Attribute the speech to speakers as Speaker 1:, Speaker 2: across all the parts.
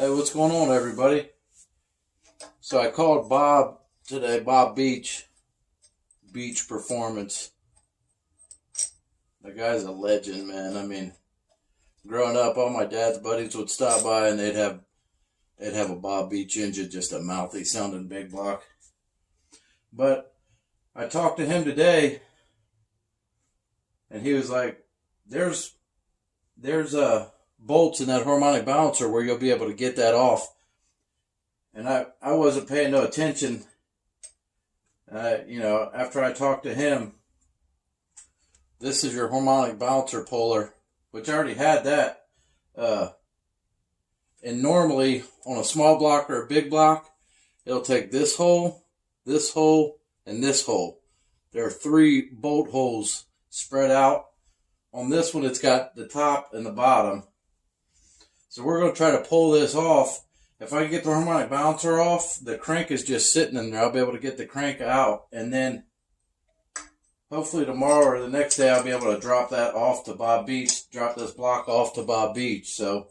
Speaker 1: Hey, what's going on, everybody? So I called Bob today, Bob Beach Performance. The guy's a legend, man. I mean, growing up, all my dad's buddies would stop by and they'd have a Bob Beach engine, just a mouthy sounding big block. But I talked to him today, and he was like, "There's bolts in that harmonic balancer where you'll be able to get that off." And I wasn't paying no attention. After I talked to him, this is your harmonic balancer puller, which I already had that. And normally on a small block or a big block, it'll take this hole, and this hole. There are 3 bolt holes spread out. On this one, it's got the top and the bottom. So we're going to try to pull this off. If I can get the harmonic balancer off, the crank is just sitting in there. I'll be able to get the crank out, and then hopefully tomorrow or the next day I'll be able to drop that off to Bob Beach, drop this block off to Bob Beach. So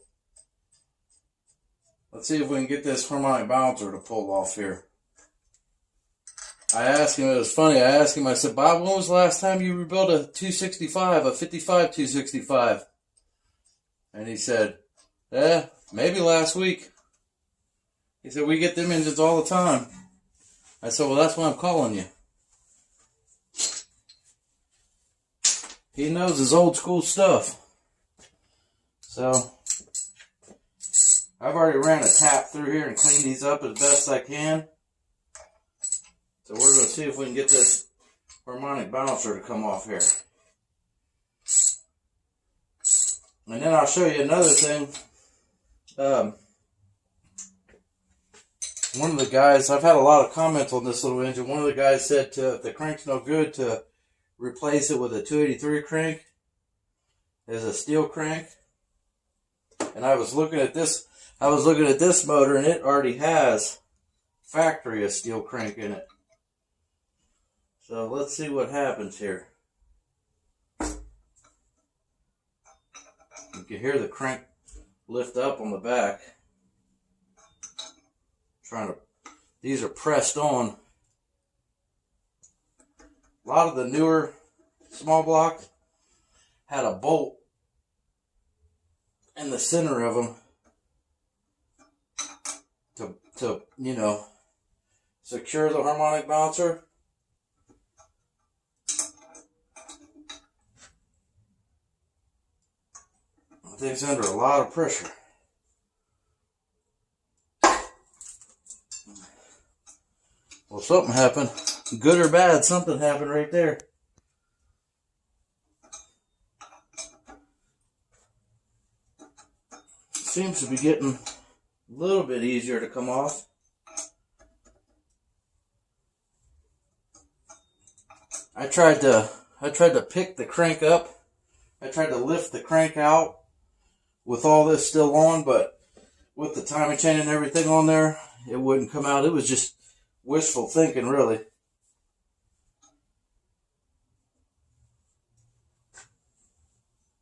Speaker 1: let's see if we can get this harmonic balancer to pull off here. I asked him, it was funny, I said, "Bob, when was the last time you rebuilt a 265, a 55 265? And he said, maybe last week. He said, "We get them engines all the time." I said, "Well, that's why I'm calling you." He knows his old school stuff. So I've already ran a tap through here and cleaned these up as best I can. So we're going to see if we can get this harmonic balancer to come off here. And then I'll show you another thing. One of the guys, I've had a lot of comments on this little engine. One of the guys said if the crank's no good, to replace it with a 283 crank as a steel crank. And I was looking at this motor, and it already has factory a steel crank in it. So let's see what happens here. You can hear the crank lift up on the back. These are pressed on. A lot of the newer small blocks had a bolt in the center of them to secure the harmonic balancer. I think it's under a lot of pressure. Well, something happened. Good or bad, something happened right there. Seems to be getting a little bit easier to come off. I tried to pick the crank up. I tried to lift the crank out with all this still on, but with the timing chain and everything on there, it wouldn't come out. It was just wishful thinking, really.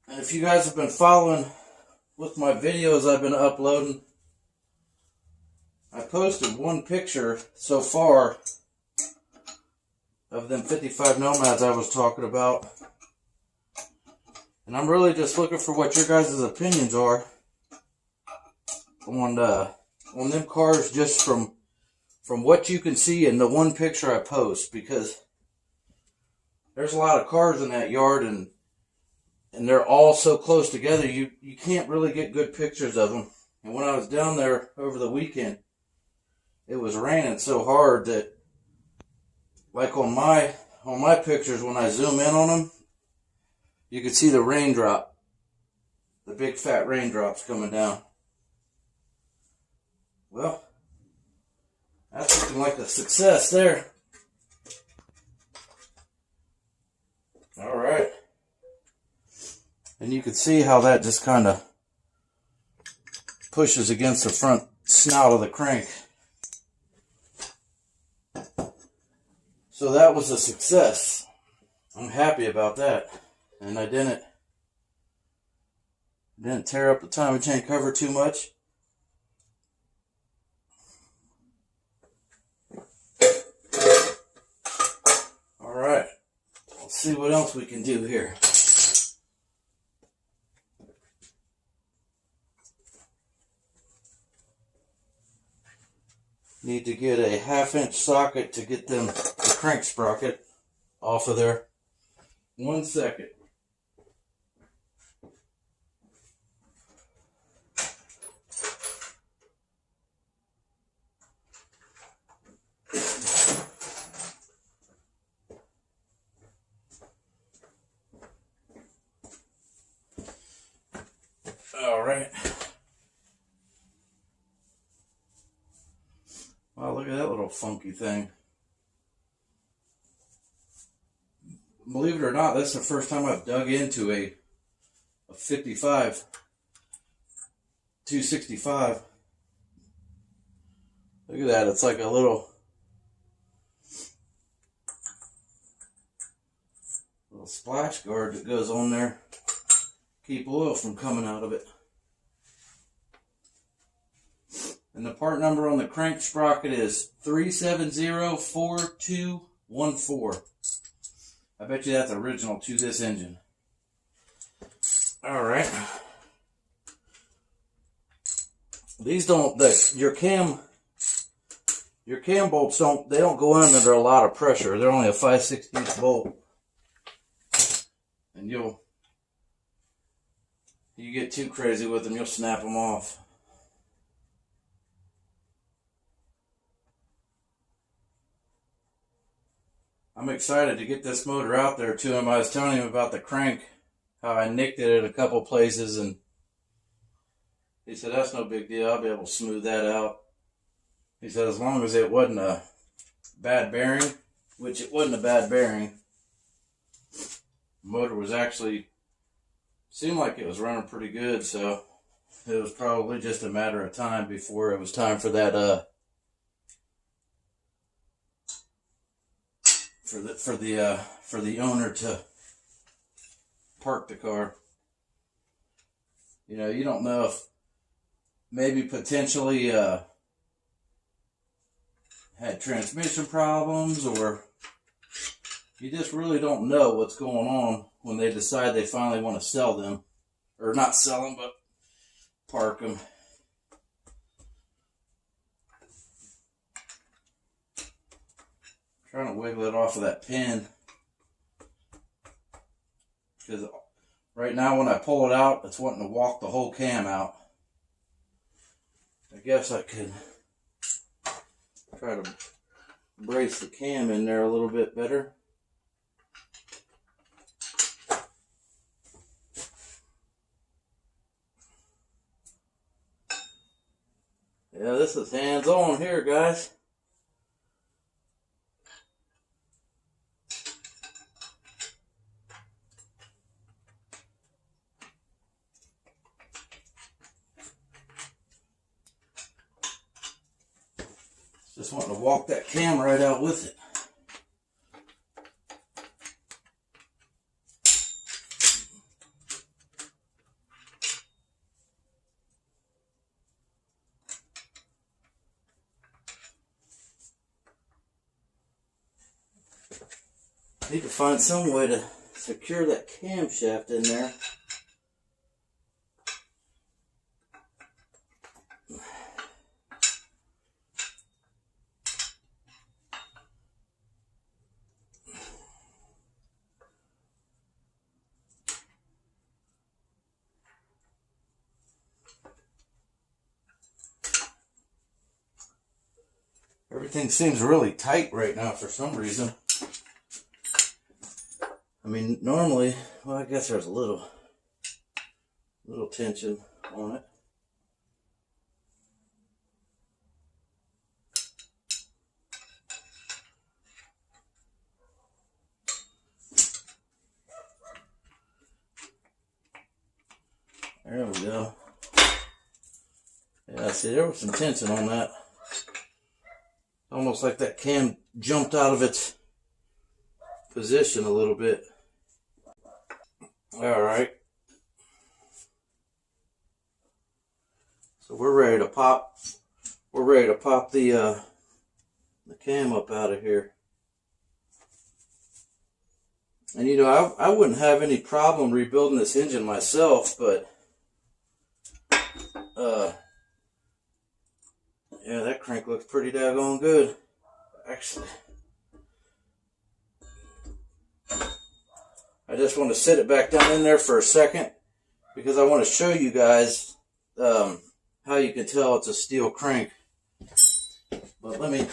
Speaker 1: And if you guys have been following with my videos I've been uploading, I posted one picture so far of them 55 Nomads I was talking about. And I'm really just looking for what your guys' opinions are on them cars, just from what you can see in the one picture I post, because there's a lot of cars in that yard, and they're all so close together, you can't really get good pictures of them. And when I was down there over the weekend, it was raining so hard that, like on my pictures, when I zoom in on them, you could see the raindrop, the big fat raindrops coming down. Well, that's looking like a success there. All right. And you can see how that just kind of pushes against the front snout of the crank. So that was a success. I'm happy about that. And I didn't tear up the timing chain cover too much. Let's see what else we can do here. Need to get a 1/2 inch socket to get the crank sprocket off of there. 1 second. All right. Wow, look at that little funky thing. Believe it or not, that's the first time I've dug into a 55 265. Look at that, it's like a little splash guard that goes on there. Keep oil from coming out of it. And the part number on the crank sprocket is 3704214. I bet you that's original to this engine. All right. These don't, your cam bolts don't go in under a lot of pressure. They're only a 5/16 bolt. And you get too crazy with them, you'll snap them off. I'm excited to get this motor out there to him. I was telling him about the crank, how I nicked it at a couple places, and he said, that's no big deal. I'll be able to smooth that out. He said, as long as it wasn't a bad bearing, which it wasn't a bad bearing. The motor was actually, seemed like it was running pretty good, so it was probably just a matter of time before it was time for that, for the owner to park the car. You know, you don't know if maybe potentially had transmission problems, or you just really don't know what's going on when they decide they finally want to sell them, or not sell them, but park them. Trying to wiggle it off of that pin, because right now when I pull it out, it's wanting to walk the whole cam out. I guess I could try to brace the cam in there a little bit better. Yeah, this is hands-on here, guys. Just wanting to walk that cam right out with it. Need to find some way to secure that camshaft in there. Everything seems really tight right now for some reason. I mean, normally, well, I guess there's a little tension on it. There we go. Yeah, see, there was some tension on that. Almost like that cam jumped out of its position a little bit. All right. So we're ready to pop. We're ready to pop the cam up out of here. And you know, I wouldn't have any problem rebuilding this engine myself, but yeah, that crank looks pretty daggone good, actually. I just want to sit it back down in there for a second because I want to show you guys how you can tell it's a steel crank. But let me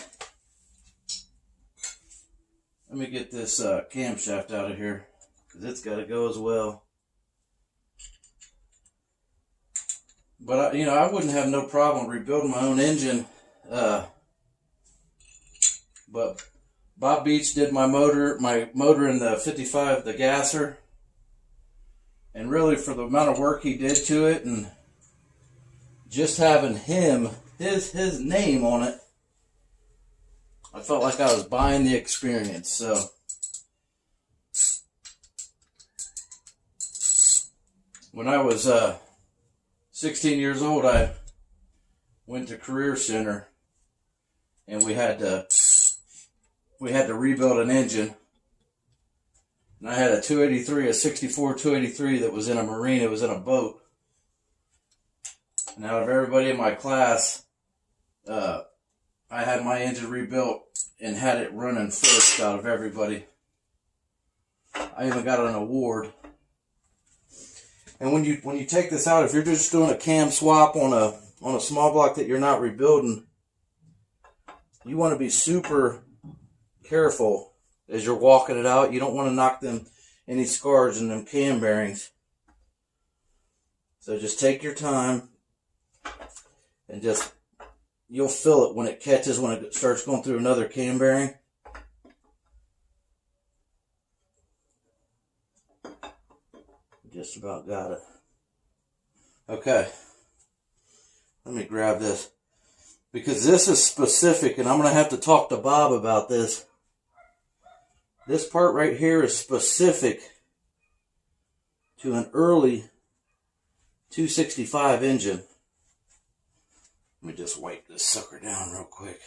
Speaker 1: get this camshaft out of here because it's got to go as well. But you know, I wouldn't have no problem rebuilding my own engine. But Bob Beach did my motor in the 55, the gasser, and really for the amount of work he did to it, and just having his name on it, I felt like I was buying the experience. So when I was 16 years old, I went to Career Center, and we had to rebuild an engine. And I had a 283, a 64 283 that was in a marine. It was in a boat. And out of everybody in my class, I had my engine rebuilt and had it running first out of everybody. I even got an award. And when you take this out, if you're just doing a cam swap on a small block that you're not rebuilding, you want to be super careful as you're walking it out. You don't want to knock any scars in them cam bearings. So just take your time and you'll feel it when it catches, when it starts going through another cam bearing. Just about got it. Okay. Let me grab this, because this is specific, and I'm going to have to talk to Bob about this. This part right here is specific to an early 265 engine. Let me just wipe this sucker down real quick.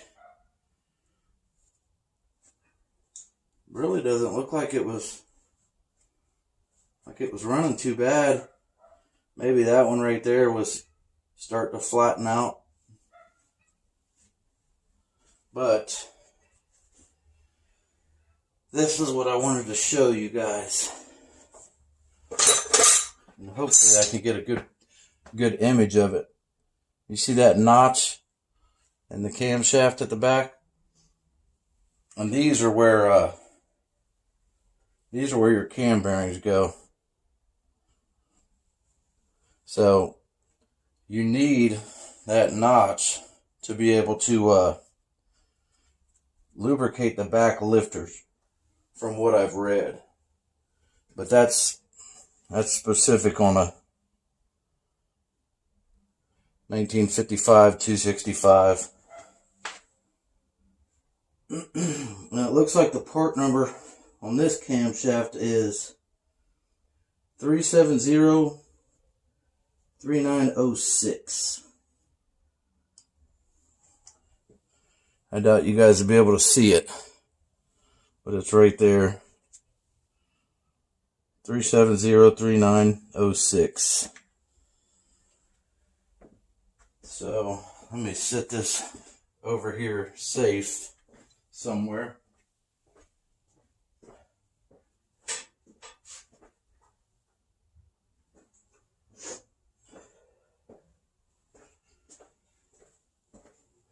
Speaker 1: Really doesn't look like it was running too bad. Maybe that one right there was starting to flatten out. But this is what I wanted to show you guys. And hopefully I can get a good image of it. You see that notch and the camshaft at the back? And these are where your cam bearings go. So you need that notch to be able to lubricate the back lifters, from what I've read. But that's specific on a 1955 265. Now it looks like the part number on this camshaft is 3703906. I doubt you guys will be able to see it, but it's right there. 3703906. So let me set this over here safe somewhere.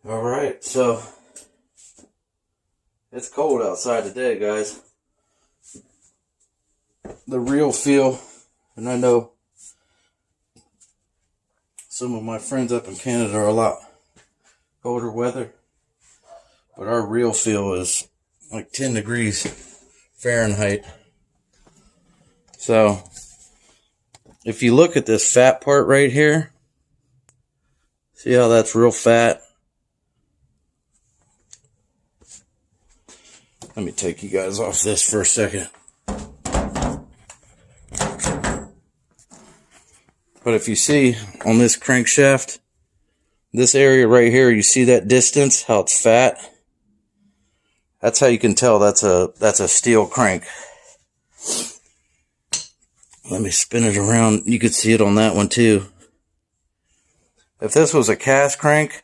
Speaker 1: All right, so it's cold outside today, guys. The real feel, and I know some of my friends up in Canada are a lot colder weather, but our real feel is like 10 degrees Fahrenheit. So if you look at this fat part right here, see how that's real fat? Let me take you guys off this for a second. But if you see on this crankshaft, this area right here, you see that distance, how it's fat? That's how you can tell that's a steel crank. Let me spin it around. You could see it on that one too. If this was a cast crank,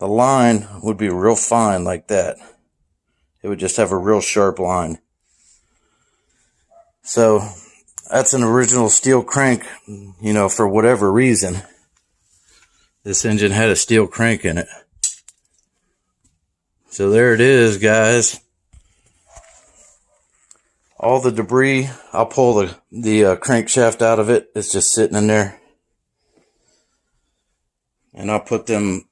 Speaker 1: the line would be real fine like that. It would just have a real sharp line. So that's an original steel crank, you know, for whatever reason. This engine had a steel crank in it. So there it is, guys. All the debris, I'll pull the crankshaft out of it. It's just sitting in there. And I'll put them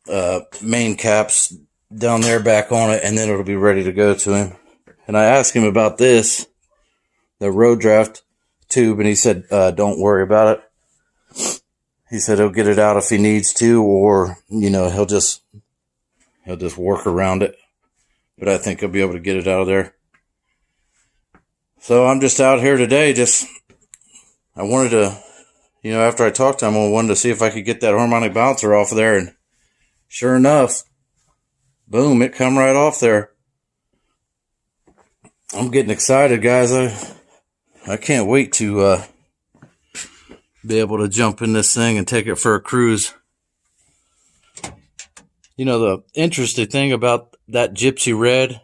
Speaker 1: main caps down there back on it, and then it'll be ready to go to him. And I asked him about this, the road draft tube, and he said, don't worry about it. He said he'll get it out if he needs to, or, you know, he'll just work around it. But I think he'll be able to get it out of there. So I'm just out here today, I wanted to, you know, after I talked to him, I wanted to see if I could get that harmonic balancer off of there, and sure enough, boom, it come right off there. I'm getting excited, guys. I can't wait to be able to jump in this thing and take it for a cruise. You know, the interesting thing about that gypsy red,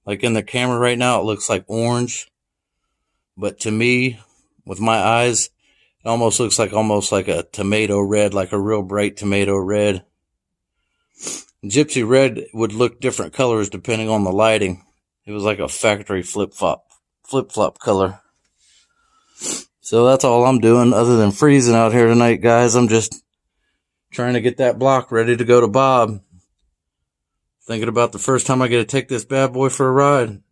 Speaker 1: like in the camera right now, it looks like orange. But to me, with my eyes, it almost looks like a tomato red, like a real bright tomato red. Gypsy red would look different colors depending on the lighting. It was like a factory flip-flop color. So that's all I'm doing other than freezing out here tonight, guys. I'm just trying to get that block ready to go to Bob. Thinking about the first time I get to take this bad boy for a ride.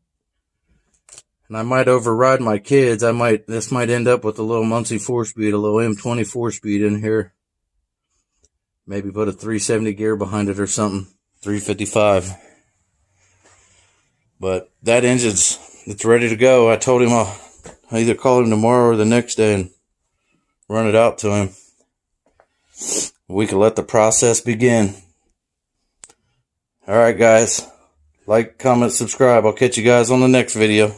Speaker 1: And I might override my kids. This might end up with a little Muncie 4-speed, a little M20 4-speed in here. Maybe put a 370 gear behind it or something. 355. But that it's ready to go. I told him I'll either call him tomorrow or the next day and run it out to him. We can let the process begin. Alright, guys. Like, comment, subscribe. I'll catch you guys on the next video.